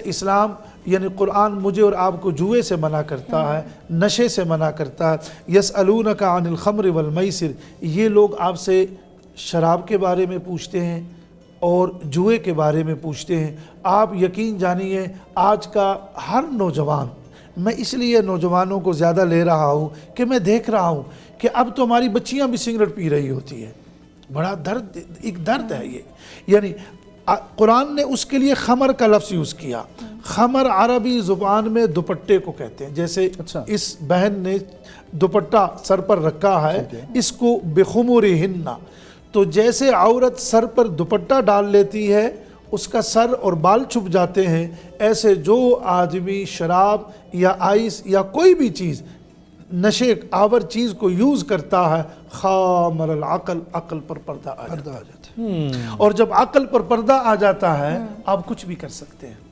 इस्लाम यानी कुरान मुझे और आपको जुए से मना करता है, नशे से मना करता है। यसअलूनका अनिल खम्र वल मैसिर, ये लोग आपसे शराब के बारे में पूछते हैं और जुए के बारे में पूछते हैं। आप यकीन जानिए आज का हर नौजवान, मैं इसलिए नौजवानों को ज़्यादा ले रहा हूँ कि मैं देख रहा हूँ कि अब तो हमारी बच्चियाँ भी सिगरेट पी रही होती है। बड़ा दर्द, एक दर्द है ये। यानी कुरान ने उसके लिए खमर का लफ्ज़ यूज़ किया। खमर अरबी ज़ुबान में दुपट्टे को कहते हैं। जैसे इस बहन ने दुपट्टा सर पर रखा है, इसको बेखुमुरिहिन्ना, तो जैसे औरत सर पर दुपट्टा डाल लेती है उसका सर और बाल छुप जाते हैं, ऐसे जो आदमी शराब या आइस या कोई भी चीज़ नशे आवर चीज़ को यूज़ करता है, खामरल अकल, अकल पर पर्दा आ जाता है। और जब अकल पर पर्दा आ जाता है आप कुछ भी कर सकते हैं।